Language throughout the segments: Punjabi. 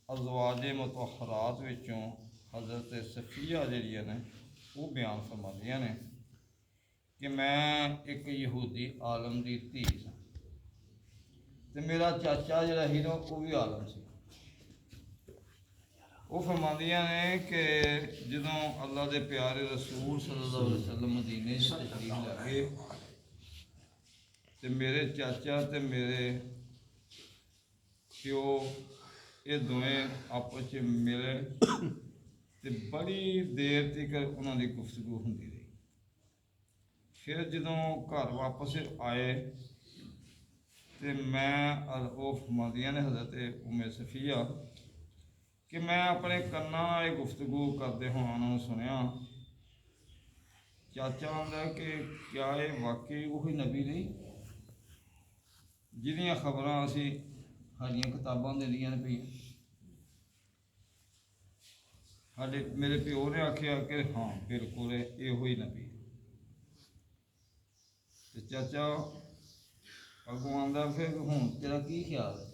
ਅਜ਼ਵਾਜ ਮੁਤਹਰਾਤ ਵਿੱਚੋਂ हज़रत सफ़िया जिहड़ियां ने वो बयान फरमादियां ने कि मैं एक यहूदी आलम की धी सां ते मेरा चाचा जिहड़ा ही ना वो भी आलम सी। वो फरमादियां ने कि जदों अल्लाह के प्यारे रसूल सल्लल्लाहु अलैहि वसल्लम मदीने च तशरीफ लै गए ते मेरे चाचा ते मेरे प्यो ये दोवें आपस च मिले ते बड़ी देर तक उन्होंने गुफ्तगू होंदी रही। फिर जदों घर वापस आए तो मैं वो फरमादियां ने हज़रत उम्मे सफ़िया कि मैं अपने कन्नां नाल गुफ्तगू करते होना उन्होंने सुनिया। चाचा आंदा कि क्या ये वाकई वही नबी नहीं जिहदियां खबरां असीं साडियां किताबां दिंदियां ने पईयां। साडे मेरे प्यो ने आखिया कि हाँ बिल्कुल इहो ही नबी। तो चाचा अगों आंदा फिर हुण तेरा की ख्याल है,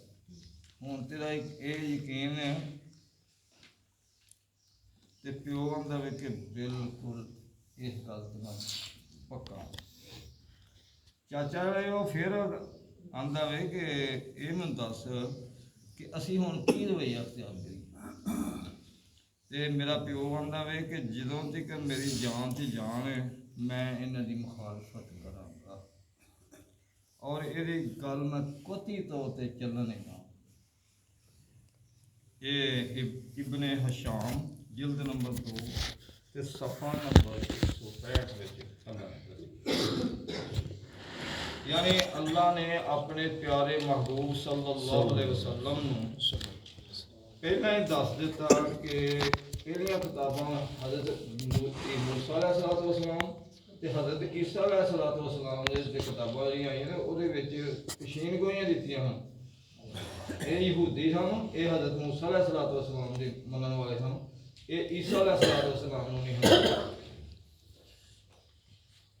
हुण तेरा ये यकीन है? तो प्यो आंदा वे कि बिल्कुल इस गल ते मैं पक्का। चाचा वो फिर आंदा वे कि ये मैनूं दस कि असीं हुण की रवैया अख्तियार करिए। तो मेरा प्यो आंदा वे कि जदों तक मेरी जान च जान है मैं इन्हां दी मुखालफत करांगा और इहदी गल मैं कती तौर पर चलन देना। ये इब्ने हशाम जिल्द नंबर 2 ते सफ़ा नंबर 165 यानी अल्लाह ने अपने प्यारे महबूब सल्लल्लाहु अलैहि वसल्लम नूं पहला ही दस दिता कि किहड़ियां किताबां हज़रत मूसा अलैहिस्सलाम ते हज़रत ईसा अलैहिस्सलाम दे किताबां जिहड़ियां आईयां ने उहदे विच पेशीन गोइयां दित्तियां हन। ये यहूदी सन, ये हज़रत मूसा अलैहिस्सलाम दे मनण वाले सन, ये ईसा अलैहिस्सलाम नूं नहीं मनदे।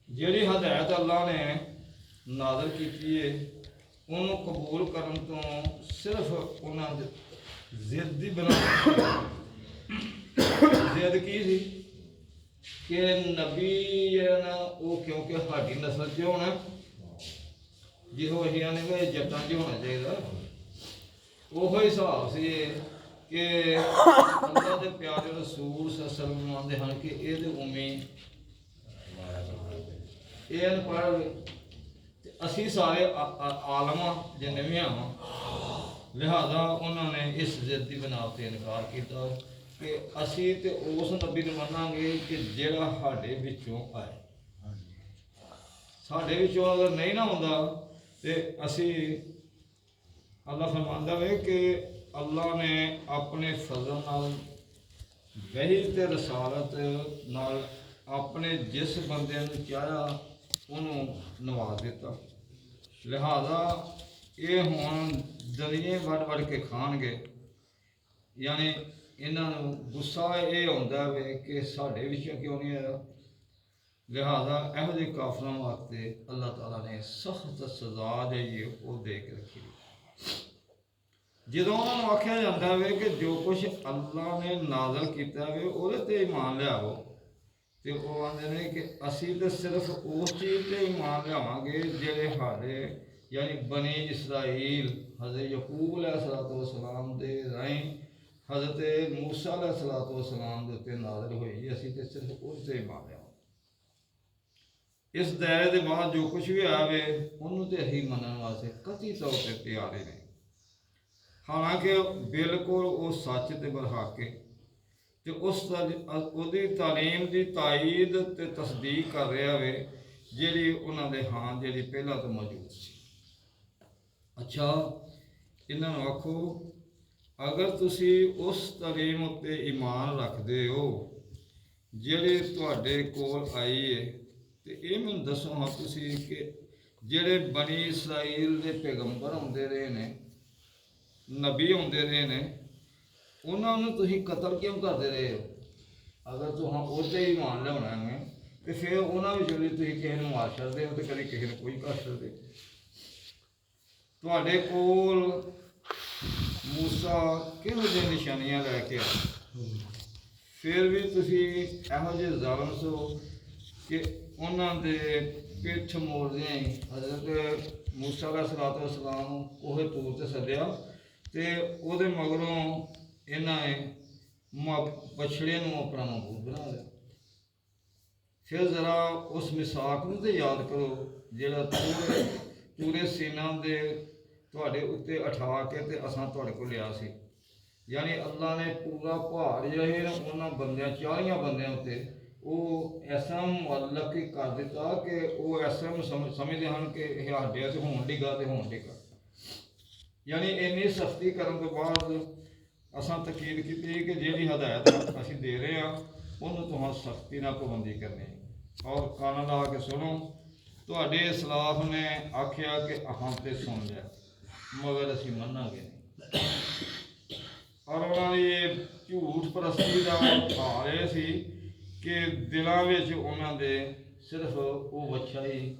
जिहड़ी हदायत अल्लाह ने नाज़िल कीती है उन्होंने कबूल करन तो सिर्फ उन्होंने जिद ही बना जिद की सी कि नबी ना वो क्योंकि साडी नस्ल च होना जिहो असीं आने कि जट्टां च होना चाहिए उहो हिसाब से कि अल्लाह दे प्यारे रसूल सल्लल्लाहु आंदे हैं कि ये उम्मी ये अनपढ़ असी सारे आलम जिन्ने भी हाँ लिहाजा उन्होंने इस जिद की बिना पर इनकार किया कि असी तो उस नबी को मनांगे कि जिहड़ा साडे विचों आए। साडे विचों अगर नहीं ना होंदा तो असी अल्लाह फरमांदा है कि अल्लाह ने अपने फजल नाल वही ते रसालत नाल अपने जिस बंदे नूं चाहया उन्होंने नवाज दिता। लिहाजा ये हुण दलिए वड़ वड़ के खाणगे यानी इन्हों गुस्सा ये आउंदा वे कि साडे विचों क्यों नहीं आया। लिहाजा इहो जिहे काफरां वास्ते अल्लाह ताला ने सख्त सज़ा जी वो दे के रखी। जदों उन्होंने आख्या जाता है कि जो कुछ अल्लाह ने नाज़िल किया वे उहदे ते ईमान लियाओ तो वो आते हैं कि असी तो सिर्फ उस चीज़ पर ईमान लियावांगे जिहड़े साडे यानी बनी इसराइल हज़रत यकूब अलैहिस्सलाम दे राहीं हज़रत मूसा अलैहिस्सलाम दे उत्ते नाज़िल होई। असी तो सिर्फ उस ते ईमान लियावांगे। इस दायरे के बाद जो कुछ भी आवे उन्होंने तो असीं मनण वास्ते कती तौर पर तैयार नहीं। हालांकि बिल्कुल वो सच ते बरहक है तो उसकी तालीम की ताईद ते तस्दीक कर रहा वे जी उन्होंने हाँ जी पहला तो मौजूद सी। अच्छा इन्होंने आखो अगर तुसी उस तालीम उत्ते ईमान रखते हो जिहड़ी तुहाडे कोल आई है तो ये मैनूं दसो हाँ तुसी कि जिहड़े बनी इसराइल दे पैगंबर आउंदे रहे ने नबी आउंदे रहे ने उन्होंने तुसीं कतल क्यों करते रहे हो? अगर तुहां उहते ही ईमान लियाउणा है तो फिर उन्होंने विचों भी तुसीं किसी नूं मार छड्डदे हो तो कभी किसी नूं कोई कर छड्डदे। तुहाडे कोल ਮੂਸਾ ਕਿਹੋ ਜਿਹੀ ਨਿਸ਼ਾਨੀਆਂ ਲੈ ਕੇ ਆਏ, ਫਿਰ ਵੀ ਤੁਸੀਂ ਇਹੋ ਜਿਹੇ ਜ਼ਾਲਮ ਸੋ ਕਿ ਉਹਨਾਂ ਦੇ ਪਿੱਠ ਮੋੜਦਿਆਂ ਹੀ ਹਜ਼ਰਤ ਮੂਸਾ ਅਲੈਹਿਸਸਲਾਤੁ ਵਸਸਲਾਮ ਕੋਹੇ ਤੂਰ ਤੇ ਸੱਦਿਆ ਤੇ ਉਹਦੇ ਮਗਰੋਂ ਇਹਨਾਂ ਨੇ ਬਛੜੇ ਨੂੰ ਆਪਣਾ ਮਬੂਦ ਬਣਾ ਲਿਆ। ਫਿਰ ਜ਼ਰਾ ਉਸ ਮਿਸਾਕ ਨੂੰ ਤੇ ਯਾਦ ਕਰੋ ਜਿਹੜਾ ਪੂਰੇ ਸੀਨਾ ਦੇ ਤੁਹਾਡੇ ਉੱਤੇ ਉਠਾ ਕੇ ਤੇ ਅਸਾਂ ਤੁਹਾਡੇ ਕੋਲ ਲਿਆ ਸੀ। ਯਾਨੀ ਅੱਲਾ ਨੇ ਪੂਰਾ ਪਹਾੜ ਜਿਹੜਾ ਹੈ ਉਹਨਾਂ ਬੰਦਿਆਂ 40 ਬੰਦਿਆਂ ਉੱਤੇ ਉਹ ਐਸਾ ਮੁਅੱਲਕ ਹੀ ਕਰ ਦਿੱਤਾ ਕਿ ਉਹ ਐਸਾ ਸਮਝਦੇ ਹਨ ਕਿ ਇਹ ਸਾਡੇ ਤੇ ਹੋਣ ਡਿੱਗਾ ਤੇ ਹੋਣ ਡਿੱਗਾ। ਯਾਨੀ ਇੰਨੀ ਸਖਤੀ ਕਰਨ ਤੋਂ ਬਾਅਦ ਅਸਾਂ ਤਕੀਦ ਕੀਤੀ ਕਿ ਜਿਹੜੀ ਹਦਾਇਤ ਅਸੀਂ ਦੇ ਰਹੇ ਹਾਂ ਉਹਨੂੰ ਤੁਹਾਨੂੰ ਸਖਤੀ ਨਾਲ ਪਾਬੰਦੀ ਕਰਨੀ ਹੈ। ਔਰ ਕੰਨ ਲਾ ਕੇ ਸੁਣੋ, ਤੁਹਾਡੇ ਇਸਲਾਫ ਨੇ ਆਖਿਆ ਕਿ ਅਹਾਂ ਤੇ ਸੁਣ ਲਿਆ ਮਗਰ ਅਸੀਂ ਮੰਨਾਂਗੇ ਨਹੀਂ। ਔਰ ਉਹਨਾਂ ਦੀ ਝੂਠ ਪ੍ਰਸਤੀ ਦਾ ਹਾਲ ਇਹ ਸੀ ਕਿ ਦਿਲਾਂ ਵਿੱਚ ਉਹਨਾਂ ਦੇ ਸਿਰਫ ਉਹ ਬੱਚਾ ਹੀ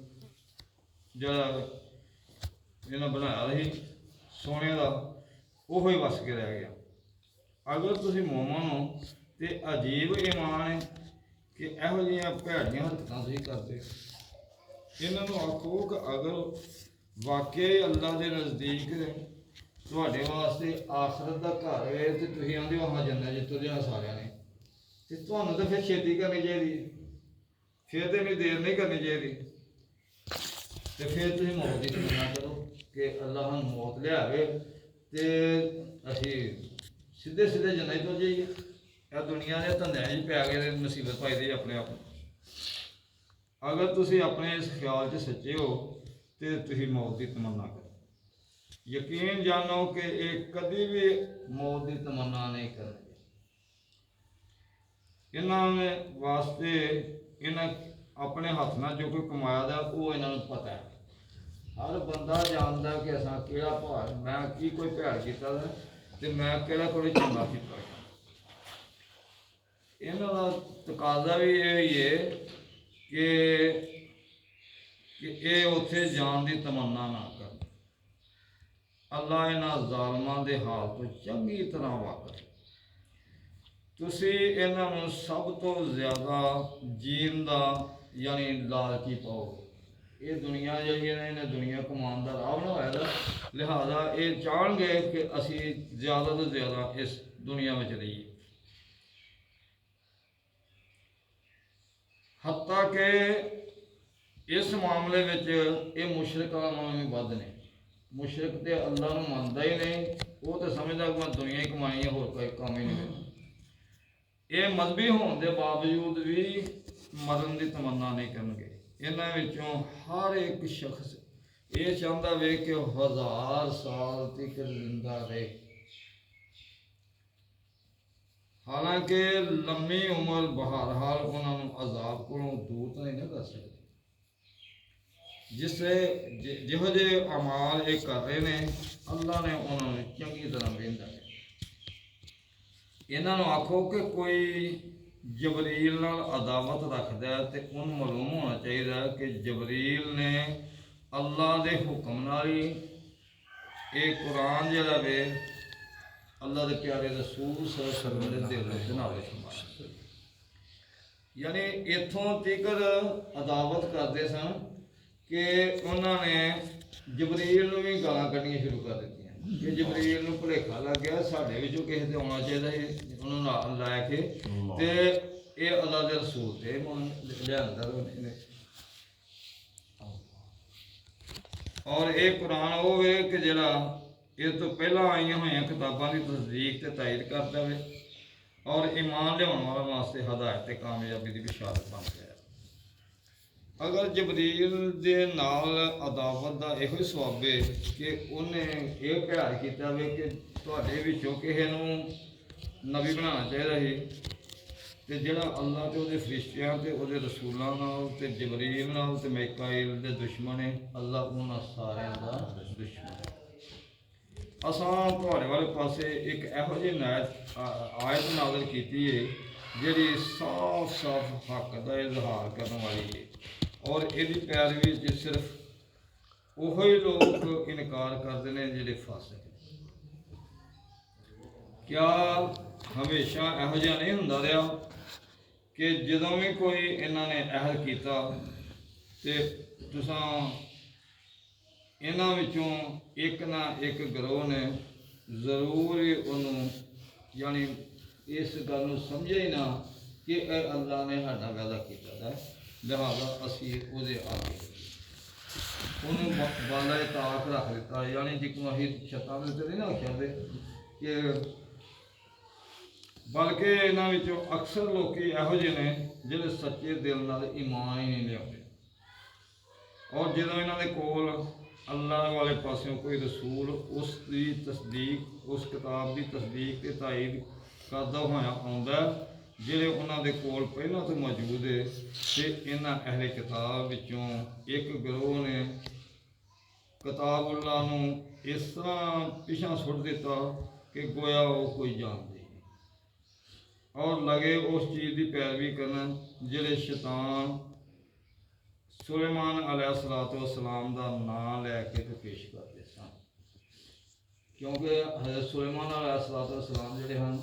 ਜਿਹੜਾ ਇਹਨਾਂ ਬਣਾਇਆ ਸੀ ਸੋਨੇ ਦਾ ਉਹੋ ਹੀ ਵਸ ਕੇ ਰਹਿ ਗਿਆ। ਅਗਰ ਤੁਸੀਂ ਮੋਮਨ ਹੋ ਤੇ ਅਜੀਬ ਈਮਾਨ ਹੈ ਕਿ ਇਹੋ ਜਿਹੀਆਂ ਭੈੜੀਆਂ ਹਰਕਤਾਂ ਤੁਸੀਂ ਕਰਦੇ। ਇਹਨਾਂ ਨੂੰ ਆਖੋ ਕਿ ਅਗਰ ਵਾਕਿਆ ਅੱਲਾ ਦੇ ਨਜ਼ਦੀਕ ਤੁਹਾਡੇ ਵਾਸਤੇ ਆਖਰਤ ਦਾ ਘਰ ਹੈ ਤੇ ਤੁਸੀਂ ਆਂਦੇ ਹੋ ਹਾਂ ਜੰਨਤ ਜਿੱਤੋਂ ਦੇ ਸਾਰਿਆਂ ਨੇ, ਤੇ ਤੁਹਾਨੂੰ ਤਾਂ ਫਿਰ ਛੇਤੀ ਕਰਨੀ ਚਾਹੀਦੀ ਹੈ, ਫਿਰ ਤੇ ਇੰਨੀ ਦੇਰ ਨਹੀਂ ਕਰਨੀ ਚਾਹੀਦੀ। ਤੇ ਫਿਰ ਤੁਸੀਂ ਮੌਤ ਦੀ ਤਮੰਨਾ ਕਰੋ ਕਿ ਅੱਲਾ ਸਾਨੂੰ ਮੌਤ ਲਿਆਵੇ ਤੇ ਅਸੀਂ ਸਿੱਧੇ ਸਿੱਧੇ ਜੰਨਤ ਤੋਂ ਜਾਈਏ। ਇਹ ਦੁਨੀਆ ਦੇ ਧੰਦਿਆਂ 'ਚ ਪੈ ਗਏ ਮੁਸੀਬਤ ਪਾਈ ਦੀ ਆਪਣੇ ਆਪ ਨੂੰ। ਅਗਰ ਤੁਸੀਂ ਆਪਣੇ ਇਸ ਖਿਆਲ 'ਚ ਸੱਚੇ ਹੋ ਤੇ ਤੁਸੀਂ ਮੌਤ ਦੀ ਤਮੰਨਾ ਕਰੋ। ਯਕੀਨ ਜਾਣੋ ਕਿ ਇਹ ਕਦੀ ਵੀ ਮੌਤ ਦੀ ਤਮੰਨਾ ਨਹੀਂ ਕਰਨਗੇ। ਇਹਨਾਂ ਨੇ ਵਾਸਤੇ ਇਹਨਾਂ ਆਪਣੇ ਹੱਥ ਨਾਲ ਜੋ ਕੋਈ ਕਮਾਇਆ ਦਾ ਉਹ ਇਹਨਾਂ ਨੂੰ ਪਤਾ ਹੈ। ਹਰ ਬੰਦਾ ਜਾਣਦਾ ਕਿ ਅਸਾਂ ਕਿਹੜਾ ਭਾਰ ਮੈਂ ਕੀ ਕੋਈ ਭੈੜ ਕੀਤਾ ਦਾ ਤੇ ਮੈਂ ਕਿਹੜਾ ਕੋਈ ਚੰਗਾ ਕੀਤਾ। ਇਹਨਾਂ ਦਾ ਤਕਾਜ਼ਾ ਵੀ ਇਹ ਹੀ ਹੈ ਕਿ ਇਹ ਉੱਥੇ ਜਾਣ ਦੀ ਤਮੰਨਾ ਨਾ ਕਰਨ। ਅੱਲਾ ਇਹਨਾਂ ਜ਼ਾਲਮਾਂ ਦੇ ਹਾਲ ਤੋਂ ਚੰਗੀ ਤਰ੍ਹਾਂ ਵਾਕਿਫ। ਤੁਸੀਂ ਇਹਨਾਂ ਨੂੰ ਸਭ ਤੋਂ ਜ਼ਿਆਦਾ ਜੀਣ ਦਾ ਯਾਨੀ ਲਾਲਚੀ ਪਾਓ। ਇਹ ਦੁਨੀਆ ਜਿਹੜੀ ਹੈ ਇਹਨੇ ਦੁਨੀਆ ਕਮਾਉਣ ਦਾ ਰਾਹ ਬਣਾਇਆ ਦਾ, ਲਿਹਾਜ਼ਾ ਇਹ ਚਾਹਣਗੇ ਕਿ ਅਸੀਂ ਜ਼ਿਆਦਾ ਤੋਂ ਜ਼ਿਆਦਾ ਇਸ ਦੁਨੀਆ ਵਿੱਚ ਰਹੀਏ। ਹੱਤਾ ਕਿ ਇਸ ਮਾਮਲੇ ਵਿੱਚ ਇਹ ਮੁਸ਼ਰਿਕਾਂ ਨਾਲੋਂ ਵੀ ਵੱਧ ਨੇ। ਮੁਸ਼ਰਿਕ ਤੇ ਅੱਲਾ ਨੂੰ ਮੰਨਦਾ ਹੀ ਨਹੀਂ, ਉਹ ਤਾਂ ਸਮਝਦਾ ਕਿ ਮੈਂ ਦੁਨੀਆ ਹੀ ਕਮਾਈ ਹੈ, ਹੋਰ ਕੋਈ ਕੰਮ ਹੀ ਨਹੀਂ। ਇਹ ਮਜ਼ਹਬੀ ਹੋਣ ਦੇ ਬਾਵਜੂਦ ਵੀ ਮਰਨ ਦੀ ਤਮੰਨਾ ਨਹੀਂ ਕਰਨਗੇ। ਇਹਨਾਂ ਵਿੱਚੋਂ ਹਰ ਇੱਕ ਸ਼ਖਸ ਇਹ ਚਾਹੁੰਦਾ ਵੇ ਕਿ 1000 ਸਾਲ ਤੱਕ ਜ਼ਿੰਦਾ ਰਹੇ। ਹਾਲਾਂਕਿ ਲੰਮੀ ਉਮਰ ਬਹਰਹਾਲ ਉਹਨਾਂ ਨੂੰ ਅਜ਼ਾਬ ਕੋਲੋਂ ਦੂਰ ਤਾਂ ਨਹੀਂ ਕਰ ਸਕਦੀ। ਜਿਹੋ ਜਿਹੇ ਅਮਾਲ ਇਹ ਕਰ ਰਹੇ ਨੇ ਅੱਲਾ ਨੇ ਉਹਨਾਂ ਨੂੰ ਚੰਗੀ ਤਰ੍ਹਾਂ ਵੇਖਦਾ ਹੈ। ਇਹਨਾਂ ਨੂੰ ਆਖੋ ਕਿ ਕੋਈ ਜਬਰੀਲ ਨਾਲ ਅਦਾਵਤ ਰੱਖਦਾ ਤੇ ਉਹਨੂੰ ਮਾਲੂਮ ਹੋਣਾ ਚਾਹੀਦਾ ਕਿ ਜਬਰੀਲ ਨੇ ਅੱਲਾ ਦੇ ਹੁਕਮ ਨਾਲ ਹੀ ਇਹ ਕੁਰਾਨ ਜਿਹੜਾ ਵੇ ਅੱਲਾ ਦੇ ਪਿਆਰੇ ਰਸੂਲ ਸੱਲੱਲਾਹੁ ਅਲੈਹਿ ਵਸੱਲਮ ਦੇ ਦਿਲ ਦੇ ਨਾਲ ਸਮਾਇਆ। ਯਾਨੀ ਇੱਥੋਂ ਤੀਕਰ ਅਦਾਵਤ ਕਰਦੇ ਸਨ ਕਿ ਉਹਨਾਂ ਨੇ ਜਬਰੀਲ ਨੂੰ ਵੀ ਗਾਲਾਂ ਕੱਢਣੀਆਂ ਸ਼ੁਰੂ ਕਰ ਦਿੱਤੀਆਂ ਕਿ ਜਬਰੀਲ ਨੂੰ ਭੁਲੇਖਾ ਲੱਗ ਗਿਆ ਸਾਡੇ ਵਿੱਚੋਂ ਕਿਸੇ ਤੇ ਆਉਣਾ ਚਾਹੀਦਾ ਉਹਨੂੰ ਨਾਲ ਲੈ ਕੇ ਤੇ ਇਹ ਅੱਲਾ ਦੇ ਰਸੂਲ ਤੇ ਲਿਆਂਦਾ ਉਹਨੇ। ਔਰ ਇਹ ਕੁਰਾਨ ਉਹ ਵੇ ਕਿ ਜਿਹੜਾ ਇਸ ਤੋਂ ਪਹਿਲਾਂ ਆਈਆਂ ਹੋਈਆਂ ਕਿਤਾਬਾਂ ਦੀ ਤਸਦੀਕ ਤੇ ਤਾਇਦ ਕਰਦਾ ਵੇ ਔਰ ਈਮਾਨ ਲਿਆਉਣ ਵਾਲਾ ਵਾਸਤੇ ਹਦਾਇਤ ਤੇ ਕਾਮਯਾਬੀ ਦੀ ਬਿਸ਼ਾਰਤ ਬਣ ਗਿਆ। ਅਗਰ ਜਬਰੀਲ ਦੇ ਨਾਲ ਅਦਾਵਤ ਦਾ ਇਹੋ ਹੀ ਸਵਾਬ ਹੈ ਕਿ ਉਹਨੇ ਇਹ ਪਿਆਰ ਕੀਤਾ ਵੇ ਕਿ ਤੁਹਾਡੇ ਵਿੱਚੋਂ ਕਿਸੇ ਨੂੰ ਨਬੀ ਬਣਾਉਣਾ ਚਾਹੀਦਾ ਸੀ ਤੇ ਜਿਹੜਾ ਅੱਲਾ ਤੇ ਉਹਦੇ ਫਰਿਸ਼ਤਿਆਂ ਤੇ ਉਹਦੇ ਰਸੂਲਾਂ ਨਾਲ ਤੇ ਜਬਰੀਲ ਨਾਲ ਤੇ ਮਿਕਾਈਲ ਦੇ ਦੁਸ਼ਮਣ ਹੈ, ਅੱਲਾ ਉਹਨਾਂ ਸਾਰਿਆਂ ਦਾ ਦੁਸ਼ਮਣ ਹੈ। ਅਸਾਂ ਤੁਹਾਡੇ ਵਾਲੇ ਪਾਸੇ ਇੱਕ ਇਹੋ ਜਿਹੀ ਆਇਤ ਨਾਜ਼ਲ ਕੀਤੀ ਹੈ ਜਿਹੜੀ ਸਾਫ਼ ਸਾਫ਼ ਹੱਕ ਦਾ ਇਜ਼ਹਾਰ ਕਰਨ ਵਾਲੀ ਹੈ ਔਰ ਇਹਦੀ ਪੈਰਵੀ ਵਿੱਚ ਸਿਰਫ ਉਹੋ ਹੀ ਲੋਕ ਇਨਕਾਰ ਕਰਦੇ ਨੇ ਜਿਹੜੇ ਫਾਸਿਕ ਨੇ। ਕਿਆ ਹਮੇਸ਼ਾ ਇਹੋ ਜਿਹਾ ਨਹੀਂ ਹੁੰਦਾ ਰਿਹਾ ਕਿ ਜਦੋਂ ਵੀ ਕੋਈ ਇਹਨਾਂ ਨੇ ਅਹਿਦ ਕੀਤਾ ਤੇ ਤੁਸਾਂ ਇਹਨਾਂ ਵਿੱਚੋਂ ਇੱਕ ਨਾ ਇੱਕ ਗਰੋਹ ਨੇ ਜ਼ਰੂਰ ਹੀ ਉਹਨੂੰ ਯਾਨੀ ਇਸ ਗੱਲ ਨੂੰ ਸਮਝਿਆ ਹੀ ਨਾ ਕਿ ਇਹ ਅੱਲਾ ਨੇ ਸਾਡਾ ਵਾਅਦਾ ਕੀਤਾ ਹੈ, ਲਿਹਾਜ਼ਾ ਅਸੀਂ ਉਹਦੇ ਆਗੇ ਉਹਨੂੰ ਬਾਲਾ ਤਾਕ ਰੱਖ ਦਿੱਤਾ। ਯਾਨੀ ਜਿੱਕੂ ਅਸੀਂ ਛੱਤਾਂ ਦੇ ਉੱਤੇ ਨਹੀਂ ਨਾ ਆਖਿਆ ਕਿ ਬਲਕਿ ਇਹਨਾਂ ਵਿੱਚੋਂ ਅਕਸਰ ਲੋਕ ਇਹੋ ਜਿਹੇ ਨੇ ਜਿਹੜੇ ਸੱਚੇ ਦਿਲ ਨਾਲ ਈਮਾਨ ਹੀ ਨਹੀਂ ਲਿਆਉਂਦੇ, ਔਰ ਜਦੋਂ ਇਹਨਾਂ ਦੇ ਕੋਲ ਅੱਲਾਹ ਵਾਲੇ ਪਾਸਿਓਂ ਕੋਈ ਰਸੂਲ ਉਸ ਦੀ ਤਸਦੀਕ, ਉਸ ਕਿਤਾਬ ਦੀ ਤਸਦੀਕ ਅਤੇ ਤਾਈਦ ਕਰਦਾ ਹੋਇਆ ਆਉਂਦਾ ਜਿਹੜੇ ਉਹਨਾਂ ਦੇ ਕੋਲ ਪਹਿਲਾਂ ਤੋਂ ਮੌਜੂਦ ਹੈ, ਅਤੇ ਇਹਨਾਂ ਅਹਿਲੇ ਕਿਤਾਬ ਵਿੱਚੋਂ ਇੱਕ ਗਰੋਹ ਨੇ ਕਿਤਾਬੁੱਲਾਹ ਨੂੰ ਇਸ ਤਰ੍ਹਾਂ ਪਿਛਾਂ ਸੁੱਟ ਦਿੱਤਾ ਕਿ ਗੋਇਆ ਉਹ ਕੋਈ ਜਾਣਦੇ ਨਹੀਂ, ਔਰ ਲਗੇ ਉਸ ਚੀਜ਼ ਦੀ ਪੈਰਵੀ ਕਰਨ ਜਿਹੜੇ ਸ਼ੈਤਾਨ ਸੁਲੇਮਾਨ अलैहिस्सलातु वस्सलाम ਦਾ ਨਾਂ ਲੈ ਕੇ ਤੇ ਪੇਸ਼ ਕਰਦੇ ਸਨ। ਕਿਉਂਕਿ ਹਜ਼ਰਤ ਸੁਲੇਮਾਨ अलैहिस्सलातु वस्सलाम ਜਿਹੜੇ ਹਨ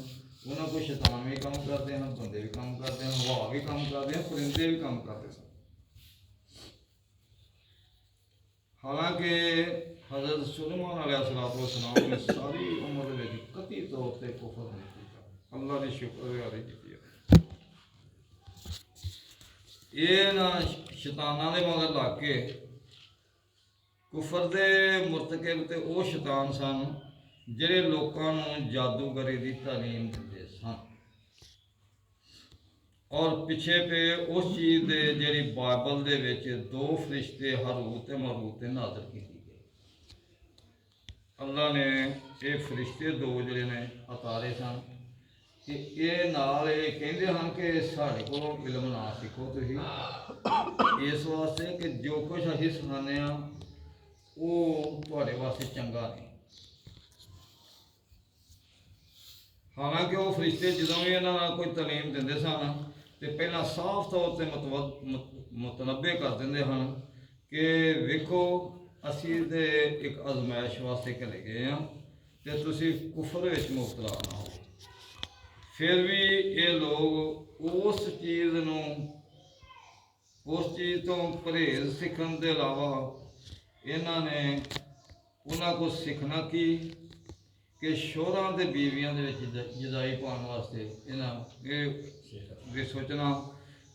ਉਹਨਾਂ ਕੋਲ ਸ਼ੈਤਾਨ ਵੀ ਕੰਮ ਕਰਦੇ ਹਨ, ਬੰਦੇ ਵੀ ਕੰਮ ਕਰਦੇ ਹਨ, ਹਵਾ ਵੀ ਕੰਮ ਕਰਦੇ ਹਨ, ਪਰਿੰਦੇ ਵੀ ਕੰਮ ਕਰਦੇ ਸਨ। ਹਾਲਾਂਕਿ ਹਜ਼ਰਤ ਸੁਲੇਮਾਨ अलैहिस्सलातु वस्सलाम ਨੇ ਸਾਰੀ ਉਮਰ ਦੇ ਵਿੱਚ ਕਤੀ ਤੌਰ 'ਤੇ ਕੁਫਰ ਨਹੀਂ ਕੀਤਾ, ਅੱਲਾ ਦੀ ਸ਼ੁਕਰਗੁਜ਼ਾਰੀ ਕੀਤੀ ਹੈ। ਇਹ ਨਾ ਸ਼ੈਤਾਨਾਂ ਦੇ ਮਗਰ ਲੱਗ ਕੇ ਕੁਫਰ ਦੇ ਮੁਰਤਕਿਬ ਤੇ ਉਹ ਸ਼ੈਤਾਨ ਸਨ ਜਿਹੜੇ ਲੋਕਾਂ ਨੂੰ ਜਾਦੂਗਰੀ ਦੀ ਤਾਲੀਮ ਦਿੰਦੇ ਸਨ, ਔਰ ਪਿੱਛੇ ਪਏ ਉਸ ਚੀਜ਼ ਦੇ ਜਿਹੜੀ ਬਾਈਬਲ ਦੇ ਵਿੱਚ ਦੋ ਫਰਿਸ਼ਤੇ ਹਾਰੂਤ ਤੇ ਮਾਰੂਤ ਤੇ ਨਾਜ਼ਰ ਕੀਤੀ ਗਈ। ਅੱਲਾ ਨੇ ਇਹ ਫਰਿਸ਼ਤੇ ਦੋ ਜਿਹੜੇ ਨੇ ਉਤਾਰੇ ਸਨ ਕਿ ਇਹ ਨਾਲ ਇਹ ਕਹਿੰਦੇ ਹਨ ਕਿ ਸਾਡੇ ਕੋਲੋਂ ਇਲਮ ਨਾ ਸਿੱਖੋ ਤੁਸੀਂ, ਇਸ ਵਾਸਤੇ ਕਿ ਜੋ ਕੁਛ ਅਸੀਂ ਸਿਖਾਉਂਦੇ ਹਾਂ ਉਹ ਤੁਹਾਡੇ ਵਾਸਤੇ ਚੰਗਾ ਨਹੀਂ। ਹਾਲਾਂਕਿ ਉਹ ਫਰਿਸ਼ਤੇ ਜਦੋਂ ਵੀ ਇਹਨਾਂ ਨਾਲ ਕੋਈ ਤਾਲੀਮ ਦਿੰਦੇ ਸਨ ਤੇ ਪਹਿਲਾਂ ਸਾਫ਼ ਤੌਰ 'ਤੇ ਮੁਤਨੱਬੇ ਕਰ ਦਿੰਦੇ ਹਨ ਕਿ ਵੇਖੋ ਅਸੀਂ ਤੇ ਇੱਕ ਅਜ਼ਮਾਇਸ਼ ਵਾਸਤੇ ਘੱਲੇ ਗਏ ਹਾਂ ਤੇ ਤੁਸੀਂ ਕੁਫਰ ਵਿੱਚ ਮੁਬਤਲਾ ਨਾ ਹੋ। ਫਿਰ ਵੀ ਇਹ ਲੋਕ ਉਸ ਚੀਜ਼ ਤੋਂ ਪਰਹੇਜ਼ ਸਿੱਖਣ ਦੇ ਇਲਾਵਾ ਇਹਨਾਂ ਨੇ ਉਹਨਾਂ ਕੋਲ ਸਿੱਖਣਾ ਕੀ ਕਿ ਸ਼ੋਹਰਾਂ ਦੇ ਬੀਵੀਆਂ ਦੇ ਵਿੱਚ ਜਦਾਈ ਪਾਉਣ ਵਾਸਤੇ ਇਹਨਾਂ ਇਹ ਸੋਚਣਾ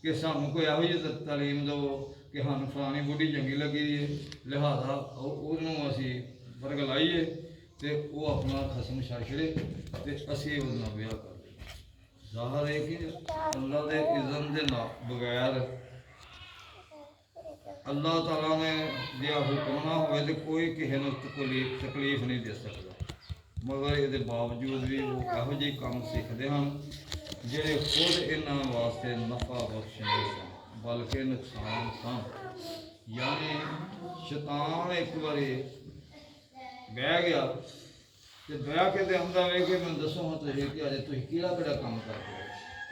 ਕਿ ਸਾਨੂੰ ਕੋਈ ਇਹੋ ਜਿਹੀ ਤਾਲੀਮ ਦਿਓ ਕਿ ਸਾਨੂੰ ਫਲਾਣੀ ਬੁੱਢੀ ਚੰਗੀ ਲੱਗੀ ਹੈ, ਲਿਹਾਜ਼ਾ ਉਹਨੂੰ ਅਸੀਂ ਵਰਗਲਾਈਏ ਅਤੇ ਉਹ ਆਪਣਾ ਖਸਮ ਛੱਡ ਛੜੇ ਅਤੇ ਅਸੀਂ ਉਹਦੇ ਨਾਲ ਵਿਆਹ ਕਰ ਲਈਏ। ਜ਼ਾਹਰ ਹੈ ਕਿ ਅੱਲਾ ਦੇ ਇਜ਼ਨ ਦੇ ਨਾਲ ਬਗੈਰ ਅੱਲਾਹ ਤਾਲਾ ਨੇ ਜੇ ਹੁਕਮ ਨਾ ਹੋਵੇ ਤਾਂ ਕੋਈ ਕਿਸੇ ਨੂੰ ਤਕਲੀਫ ਨਹੀਂ ਦੇ ਸਕਦਾ, ਮਗਰ ਇਹਦੇ ਬਾਵਜੂਦ ਵੀ ਉਹ ਇਹੋ ਜਿਹੇ ਕੰਮ ਸਿੱਖਦੇ ਹਨ ਜਿਹੜੇ ਖੁਦ ਇਹਨਾਂ ਵਾਸਤੇ ਨਫਾ ਬਖਸ਼ਦੇ ਸਨ ਬਲਕਿ ਨੁਕਸਾਨ ਸਨ। ਯਾਨੀ ਸ਼ੈਤਾਨ ਇੱਕ ਵਾਰੀ ਬਹਿ ਗਿਆ ਤੇ ਬਹਿ ਕੇ ਤੇ ਆਉਂਦਾ ਵੇ ਕਿ ਮੈਨੂੰ ਦੱਸੋ ਤੁਸੀਂ ਕਿ ਅਜੇ ਤੁਸੀਂ ਕਿਹੜਾ ਕੰਮ ਕਰਦੇ ਹੋ।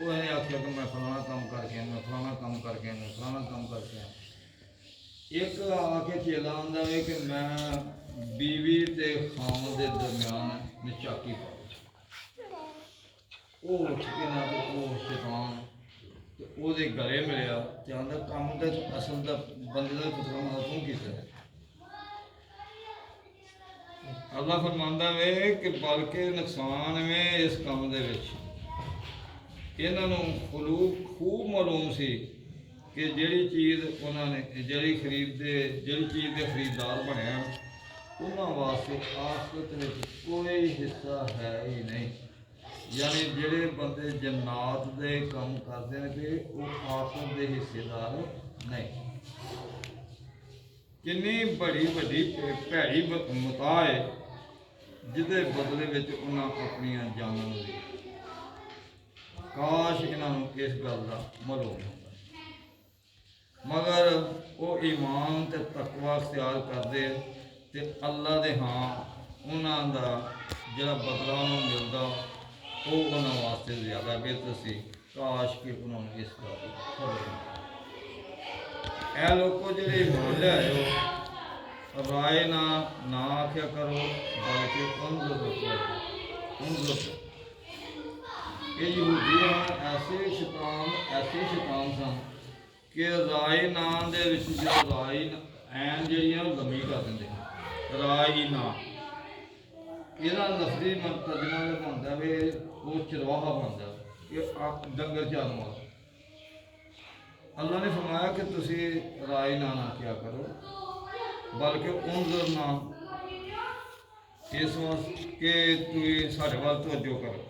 ਉਹ ਇਹਨੇ ਆਖਿਆ ਕਿ ਮੈਂ ਫਲਾਣਾ ਕੰਮ ਕਰਕੇ ਮੈਂ ਫਲਾਣਾ ਕੰਮ ਕਰਕੇ ਮੈਂ ਫਲਾਣਾ ਕੰਮ ਕਰਕੇ ਇੱਕ ਆ ਕੇ ਚੇਲਾ ਆਉਂਦਾ ਵੇ ਕਿ ਮੈਂ ਬੀਵੀ ਤੇ ਖਾਣ ਦੇ ਦਰਮਿਆਨ ਨਚਾਕੀ ਪਾ ਉਹ ਉੱਠ ਕੇ ਨਾ ਉਹ ਸ਼ੈਤਾਨ ਤੇ ਉਹਦੇ ਗਲੇ ਮਿਲਿਆ ਤੇ ਆਂਦਾ ਕੰਮ ਤਾਂ ਅਸਲ ਦਾ ਬੰਦੇ ਦਾ ਪੁੱਤਰਾ ਨਾਲ ਤੂੰ ਕੀਤਾ। ਅੱਲਾ ਫਰਮਾਉਂਦਾ ਵੇ ਕਿ ਬਲਕਿ ਨੁਕਸਾਨ ਵੇ ਇਸ ਕੰਮ ਦੇ ਵਿੱਚ। ਇਹਨਾਂ ਨੂੰ ਖੂਬ ਮਾਲੂਮ ਸੀ ਕਿ ਜਿਹੜੀ ਚੀਜ਼ ਉਹਨਾਂ ਨੇ ਜਿਹੜੀ ਚੀਜ਼ ਦੇ ਖਰੀਦਦਾਰ ਬਣਿਆ ਉਹਨਾਂ ਵਾਸਤੇ ਆਖਰਤ ਵਿੱਚ ਕੋਈ ਹਿੱਸਾ ਹੈ ਹੀ ਨਹੀਂ। ਯਾਨੀ ਜਿਹੜੇ ਬੰਦੇ ਜੰਨਾਤ ਦੇ ਕੰਮ ਕਰਦੇ ਨੇ ਕਿ ਉਹ ਆਖਰਤ ਦੇ ਹਿੱਸੇਦਾਰ ਨਹੀਂ। ਕਿੰਨੀ ਵੱਡੀ ਭੈੜੀ ਮਤਾ ਹੈ ਜਿਹਦੇ ਬਦਲੇ ਵਿੱਚ ਉਹਨਾਂ ਆਪਣੀਆਂ ਜਾਨਾਂ ਨੂੰ ਦੇ। ਕਾਸ਼ ਇਹਨਾਂ ਨੂੰ ਇਸ ਗੱਲ ਦਾ ਮਾਲੂਮ ਹੁੰਦਾ, ਮਗਰ ਉਹ ਈਮਾਨ ਤੇ ਤਕਵਾ ਅਖਤਿਆਰ ਕਰਦੇ ਤੇ ਅੱਲਾ ਦੇ ਉਹਨਾਂ ਦਾ ਜਿਹੜਾ ਬਦਲਾ ਉਹਨੂੰ ਮਿਲਦਾ ਉਹ ਉਹਨਾਂ ਵਾਸਤੇ ਜ਼ਿਆਦਾ ਬਿਹਤਰ ਸੀ। ਕਾਸ਼ ਕਿ ਉਹਨਾਂ ਨੂੰ ਇਸ ਗੱਲ ਦੀ ਖਬਰ ਹੁੰਦੀ। ਇਹ ਲੋਕੋ ਜਿਹੜੇ ਈਮਾਨ ਲਿਆਏ ਹੋ ਰਾਏ ਨਾ ਆਖਿਆ ਕਰੋ ਬਲਕਿ ਇਹ ਯਹੂਦੀ ਐਸੇ ਸ਼ੈਤਾਨ ਸਨ ਕਿ ਰਾਈ ਨਾਂ ਦੇ ਵਿੱਚ ਜੋ ਰਾਈ ਐਨ ਜਿਹੜੀ ਆ ਉਹ ਲੰਮੀ ਕਰ ਦਿੰਦੇ ਰਾਈ ਨਾਂ। ਇਹਦਾ ਲਫ਼ਜ਼ੀ ਤਰਜਮਾ ਇਹ ਬਣਦਾ ਵੀ ਉਹ ਚਰਵਾਹਾ ਬਣਦਾ ਕਿ ਡੰਗਰ ਚਾਰਨ ਵਾਲਾ। ਅੱਲਾ ਨੇ ਫਰਮਾਇਆ ਕਿ ਤੁਸੀਂ ਰਾਈ ਨਾ ਕਿਆ ਕਰੋ, ਬਲਕਿ ਉਨਜ਼ਰ ਨਾ, ਇਸ ਵਾਸਤੇ ਕਿ ਤੁਸੀਂ ਸਾਡੇ ਵੱਲ ਤਵੱਜੋ ਕਰੋ,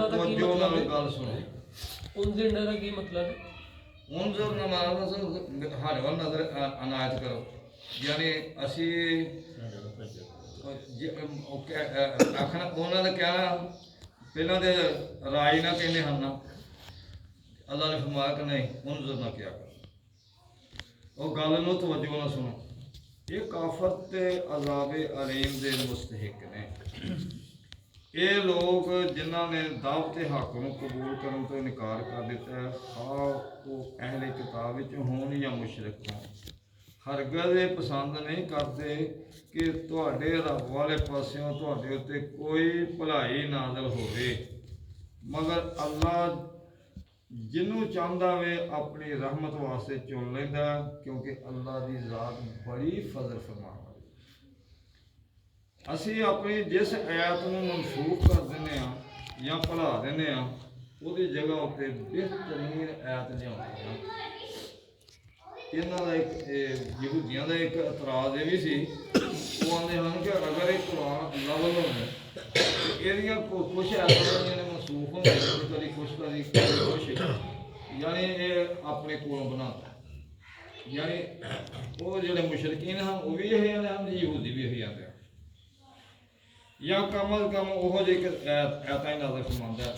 ਤਵੱਜੋ ਨਾਲ ਗੱਲ ਸੁਣੋ। ਉਨਜ਼ਰ ਦਾ ਕੀ ਮਤਲਬ ਹੈ? ਉਨਜ਼ਰ ਨਾ ਸਾਡੇ ਵੱਲ ਨਜ਼ਰ ਅਨਾਇਤ ਕਰੋ, ਯਾਨੀ ਅਸੀਂ ਆਖਣਾ ਉਹਨਾਂ ਦਾ ਕਹਿਣਾ ਪਹਿਲਾਂ ਤੇ ਰਾਈ ਨਾ ਕਹਿੰਦੇ ਹਨ ਨਾ। ਅੱਲਾ ਨੇ ਫਰਮਾਇਆ ਕਿ ਨਹੀਂ ਉਨਜ਼ਰ ਨਾ ਕਿਆ ਕਰੋ, ਉਹ ਗੱਲ ਨੂੰ ਤਵੱਜੋ ਨਾਲ ਸੁਣੋ। ਇਹ ਕਾਫਰ ਤੇ ਅਜ਼ਾਬ-ਏ ਅਲੀਮ ਦੇ ਮੁਸਤਹਿਕ ਨੇ। ਇਹ ਲੋਕ ਜਿਨ੍ਹਾਂ ਨੇ ਦਾਵਤ ਹੱਕ ਨੂੰ ਕਬੂਲ ਕਰਨ ਤੋਂ ਇਨਕਾਰ ਕਰ ਦਿੱਤਾ ਹੈ, ਖਾਹ ਉਹ ਅਹਿਲੇ ਕਿਤਾਬ ਵਿੱਚ ਹੋਣ ਜਾਂ ਮੁਸ਼ਰਿਕ ਹੋਣ, ਹਰਗਜ਼ ਇਹ ਪਸੰਦ ਨਹੀਂ ਕਰਦੇ ਕਿ ਤੁਹਾਡੇ ਰੱਬ ਵਾਲੇ ਪਾਸਿਓਂ ਤੁਹਾਡੇ ਉੱਤੇ ਕੋਈ ਭਲਾਈ ਨਾਜ਼ਲ ਹੋਵੇ, ਮਗਰ ਅੱਲਾ ਜਿਹਨੂੰ ਚਾਹੁੰਦਾ ਵੇ ਆਪਣੀ ਰਹਿਮਤ ਵਾਸਤੇ ਚੁਣ ਲੈਂਦਾ, ਕਿਉਂਕਿ ਅੱਲਾ ਦੀ ਜ਼ਾਤ ਬੜੀ ਫਜ਼ਲ ਫਰਮਾਨ ਵਾਲੀ। ਅਸੀਂ ਆਪਣੀ ਜਿਸ ਆਇਤ ਨੂੰ ਮਨਸੂਖ ਕਰ ਦਿੰਦੇ ਹਾਂ ਜਾਂ ਭੁਲਾ ਦਿੰਦੇ ਹਾਂ, ਉਹਦੀ ਜਗ੍ਹਾ ਉੱਤੇ ਬਿਹਤਰੀਨ ਆਇਤ ਲਿਆਉਂਦੇ ਹਾਂ। ਇਹਨਾਂ ਦਾ ਇੱਕ ਯਹੂਦੀਆਂ ਦਾ ਇੱਕ ਇਤਰਾਜ਼ ਇਹ ਵੀ ਸੀ, ਉਹ ਆਉਂਦੇ ਹਨ ਕਿ ਅਗਰ ਇਹ ਕੁਰਾਨ ਅੱਲਾ ਵੱਲੋਂ ਹੈ ਇਹਦੀਆਂ ਕੁਛ ਐਸਾਂ ਨੇ ਮਨਸੂਖ ਹੁੰਦੀਆਂ ਨੇ, ਕਦੀ ਕੁਛ ਯਾਨੀ ਇਹ ਆਪਣੇ ਕੋਲੋਂ ਬਣਾਉਂਦਾ। ਯਾਨੀ ਉਹ ਜਿਹੜੇ ਮੁਸ਼ਰਕੀਨ ਹਨ ਉਹ ਵੀ ਇਹ ਆਉਂਦੇ ਹਨ, ਯਹੂਦੀ ਵੀ ਇਹ ਆਉਂਦੇ ਹਨ। ਜਾਂ ਕਮ ਅਜ਼ ਕਮ ਉਹੋ ਜਿਹੀ ਐਤਾਂ ਹੀ ਨਜ਼ਰ ਫਰਮਾਉਂਦਾ,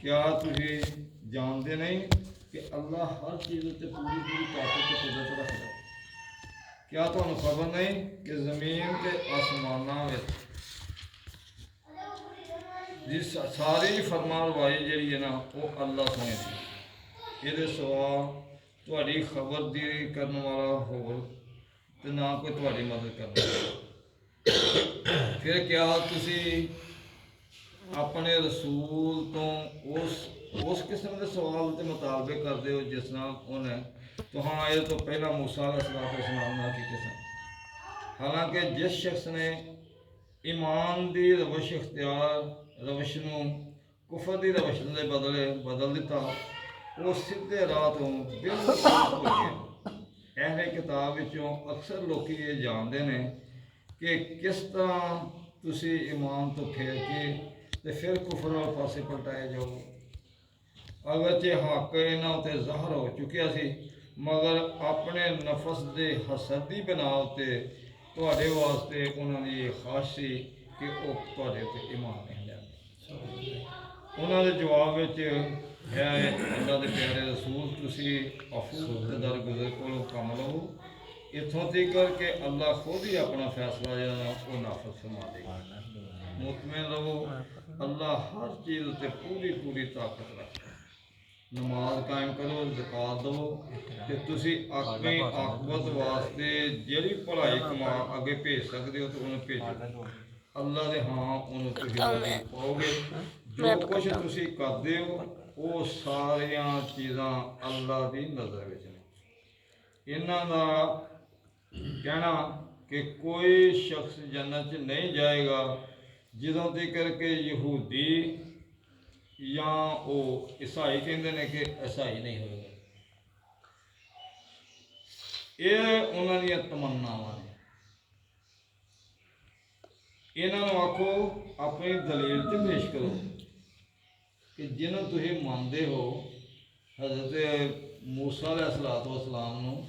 ਕਿਆ ਤੁਸੀਂ ਜਾਣਦੇ ਨਹੀਂ ਕਿ ਅੱਲਾ ਹਰ ਚੀਜ਼ ਉੱਤੇ ਪੂਰੀ ਤਾਕਤ ਤੇ ਕੁਦਰਤ ਰੱਖਦਾ? ਕਿਆ ਤੁਹਾਨੂੰ ਖਬਰ ਨਹੀਂ ਕਿ ਜ਼ਮੀਨ ਤੇ ਆਸਮਾਨਾਂ ਵਿੱਚ ਦੀ ਸਾਰੀ ਫਰਮਾਨਵਾਈ ਜਿਹੜੀ ਹੈ ਨਾ ਉਹ ਅੱਲਾ ਸੋਹਣੇ ਦੀ, ਇਹਦੇ ਸਿਵਾ ਤੁਹਾਡੀ ਖਬਰਦਾਰੀ ਕਰਨ ਵਾਲਾ ਹੋਰ ਤੇ ਨਾ ਕੋਈ ਤੁਹਾਡੀ ਮਦਦ ਕਰਨ ਵਾਲਾ। ਫਿਰ ਕਿਆ ਤੁਸੀਂ ਆਪਣੇ ਰਸੂਲ ਤੋਂ ਉਸ ਕਿਸਮ ਦੇ ਸਵਾਲ ਤੇ ਮੁਤਾਲਬੇ ਕਰਦੇ ਹੋ ਜਿਸ ਨਾਲ ਉਹਨੇ ਤੁਹਾਡੇ ਤੋਂ ਪਹਿਲਾਂ ਮੂਸਾ अलैहिस्सलाम ਨਾਲ ਕੀਤੇ ਸਨ। ਹਾਲਾਂਕਿ ਜਿਸ ਸ਼ਖਸ ਨੇ ਈਮਾਨ ਦੀ ਰਵਸ਼ ਨੂੰ ਕੁਫਰ ਦੀ ਰਵਸ਼ ਦੇ ਬਦਲ ਦਿੱਤਾ, ਉਹ ਸਿੱਧੇ ਰਾਹ ਤੋਂ ਬਿਲਕੁਲ ਹੋ ਗਿਆ। ਅਹਿਲੇ ਕਿਤਾਬ ਵਿੱਚੋਂ ਅਕਸਰ ਲੋਕ ਇਹ ਜਾਣਦੇ ਨੇ ਕਿ ਕਿਸ ਤਰ੍ਹਾਂ ਤੁਸੀਂ ਈਮਾਨ ਤੋਂ ਫੇਰ ਕੇ ਤੇ ਫਿਰ ਕੁਫਰ ਵਾਲੇ ਪਾਸੇ ਪਲਟਾਏ ਜਾਓ। ਅਗਰਚੇ ਹੱਕ ਇਹਨਾਂ ਉੱਤੇ ਜ਼ਾਹਰ ਹੋ ਚੁੱਕਿਆ ਸੀ, ਮਗਰ ਆਪਣੇ ਨਫਸ ਦੇ ਹਸਦ ਦੀ ਬਣਾ ਉੱਤੇ ਤੁਹਾਡੇ ਵਾਸਤੇ ਉਹਨਾਂ ਦੀ ਇਹ ਖਾਸ਼ ਸੀ ਕਿ ਉਹ ਤੁਹਾਡੇ ਉੱਤੇ ਈਮਾਨ ਨਹੀਂ ਲਿਆਉਂਦੇ। ਉਹਨਾਂ ਦੇ ਜਵਾਬ ਵਿੱਚ ਹੈ ਅੱਲਾ ਦੇ ਪਿਆਰੇ ਰਸੂਲ, ਤੁਸੀਂ ਅਫੂ ਤੇ ਦਰਗੁਜ਼ਰ ਕੋਲੋਂ ਕੰਮ ਲਓ, ਇੱਥੋਂ ਤੱਕ ਕਿ ਅੱਲਾ ਖੁਦ ਹੀ ਆਪਣਾ ਫੈਸਲਾ ਜਿਹੜਾ ਉਹ ਨਾਫਜ਼ ਫਰਮਾ ਦੇਗਾ। ਮੁਤਮਿਨ ਰਹੋ, ਅੱਲਾ ਹਰ ਚੀਜ਼ ਉੱਤੇ ਪੂਰੀ ਤਾਕਤ ਰੱਖਦਾ। ਨਮਾਜ਼ ਕਾਇਮ ਕਰੋ, ਜ਼ਕਾਤ ਦਵੋ, ਤੇ ਤੁਸੀਂ ਆਪਣੀ ਆਕਬਤ ਵਾਸਤੇ ਜਿਹੜੀ ਭਲਾਈ ਕਮਾ ਅੱਗੇ ਭੇਜ ਸਕਦੇ ਹੋ ਤੇ ਉਹਨੂੰ ਭੇਜੋ। ਅੱਲਾ ਦੇ ਹਾਂ ਉਹਨੂੰ ਤੁਸੀਂ ਪਾਓਗੇ। ਜੋ ਕੁਛ ਤੁਸੀਂ ਕਰਦੇ ਹੋ ਉਹ ਸਾਰੀਆਂ ਚੀਜ਼ਾਂ ਅੱਲਾ ਦੀ ਨਜ਼ਰ ਵਿੱਚ ਨੇ। ਇਹਨਾਂ ਦਾ ਕਹਿਣਾ ਕਿ ਕੋਈ ਸ਼ਖਸ ਜੰਨਤ 'ਚ ਨਹੀਂ ਜਾਏਗਾ ਜਦੋਂ ਤੱਕ ਕਿ ਯਹੂਦੀ ਜਾਂ ਉਹ ਈਸਾਈ ਕਹਿੰਦੇ ਨੇ ਕਿ ਈਸਾਈ ਨਹੀਂ ਹੋਏਗਾ। ਇਹ ਉਹਨਾਂ ਦੀਆਂ ਤਮੰਨਾਵਾਂ ਨੇ। ਇਹਨਾਂ ਨੂੰ ਆਖੋ ਆਪਣੀ ਦਲੀਲ ਤੇ ਪੇਸ਼ ਕਰੋ ਕਿ ਜਿਹਨੂੰ ਤੁਸੀਂ ਮੰਨਦੇ ਹੋ ਹਜ਼ਰਤ ਮੂਸਾ अलैहिस्सलाम ਨੂੰ,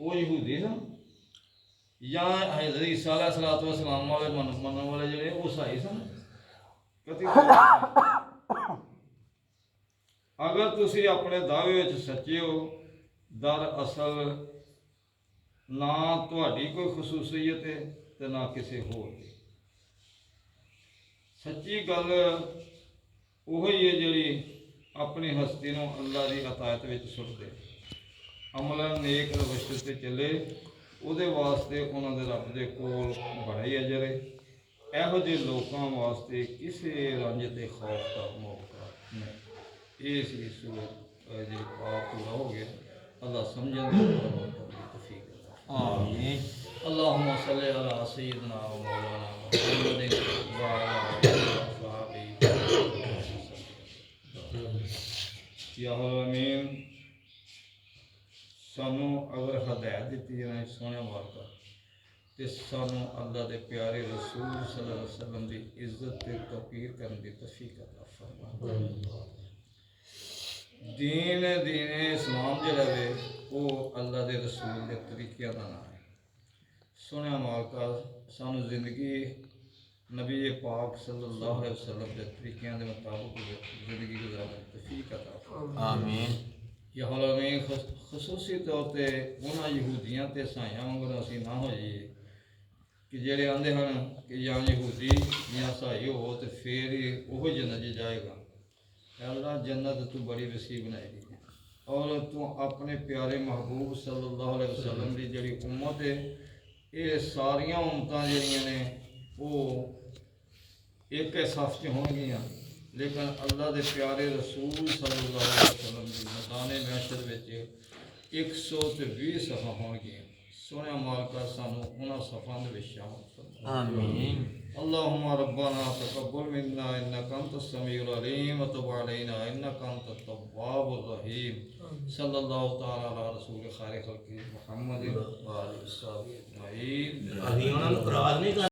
ਉਹ ਯਹੂਦੀ ਸਨ, ਜਾਂ ਹਜ਼ਰਤ ਈਸਾ अलैहिस्सलाम ਵਾਲੇ ਮੰਨਣ ਵਾਲੇ ਜਿਹੜੇ ਉਹ ਈਸਾਈ ਸਨ? ਅਗਰ ਤੁਸੀਂ ਆਪਣੇ ਦਾਅਵੇ ਵਿੱਚ ਸੱਚੇ ਹੋ, ਦਰਅਸਲ ਨਾ ਤੁਹਾਡੀ ਕੋਈ ਖਸੂਸੀਅਤ ਹੈ ਤੇ ਨਾ ਕਿਸੇ ਹੋਰ ਦੀ। ਸੱਚੀ ਗੱਲ ਉਹ ਹੀ ਹੈ ਜਿਹੜੀ ਆਪਣੀ ਹਸਤੀ ਨੂੰ ਅੱਲਾ ਦੀ ਅਤਾਅਤ ਵਿੱਚ ਸੁੱਟਦੇ, ਅਮਲਨ ਨੇਕ ਰਵਸ਼ ਤੇ ਚੱਲੇ, ਉਹਦੇ ਵਾਸਤੇ ਉਹਨਾਂ ਦੇ ਰੱਬ ਦੇ ਕੋਲ ਬੜਾ ਹੀ ਅਜਰ ਹੈ। ਇਹੋ ਜਿਹੇ ਲੋਕਾਂ ਵਾਸਤੇ ਕਿਸੇ ਰੰਜ ਤੇ ਖੌਫ ਦਾ ਮੌਕਾ नहीं ये सी सूरत जी पाप पूरा हो गया अल्लाह समझने की तौफीक अता आमीन। अल्लाहुम्मा सल्लि अला सय्यिदिना व मौलाना मुहम्मदिन व अला आलिहि व असहाबिही या आमीन। सानू अगर हदायत दी जाए सोने मालका ते सानू अल्लाह दे प्यारे रसूल सल्लल्लाहु अलैहि वसल्लम दी इज्जत ते तौकीर करने दी तौफीक अता फरमा। दीन इस्लाम जेड़ा वे वो अल्लाह दे रसूल दे तरीक़े दा नाम है। सोने मालका सानू जिंदगी नबी पाक सल्लल्लाहु अलैहि वसल्लम के तरीक़े के मुताबिक जिंदगी गुजारने की तौफीक अता फरमा। आमीन। या हलामे खसूसी तौर पर उन्होंने यहूदियों ते ईसाइयों वांगर असी ना हो जाइए कि जेड़े आंदे हैं कि या यहूदी या ईसाई हो तो फिर ही वह जन्नत च जाएगा। अल्लाह जन्नत तू बड़ी वसी बनाई दी है और तू अपने प्यारे महबूब सल्लल्लाहु अलैहि वसल्लम की जी उम्मत है ये सारिया उम्मतां जड़ियां ने वो एक सफ च होणगियां लेकिन अल्लाह के प्यारे रसूल सल्लल्लाहु अलैहि वसल्लम की मैदान महशर विच 120 सफ़ा होणगियां। सोने मालका सानू उन्हां सफ़ां दे विच शामिल फरमा। आमीन। अल्लाहुम्मा रब्बना तक़ब्बल मिन्ना इन्नका अंतस समीउल अलीम व तुब अलैना इन्नका अंतत तव्वाबुर रहीम। सल्लल्लाहु तआला अला रसूल खैर खल्क़ि मुहम्मद व आलिहि व सहाबिहि अजमईन। अभी उन्होंने इकरार नहीं कर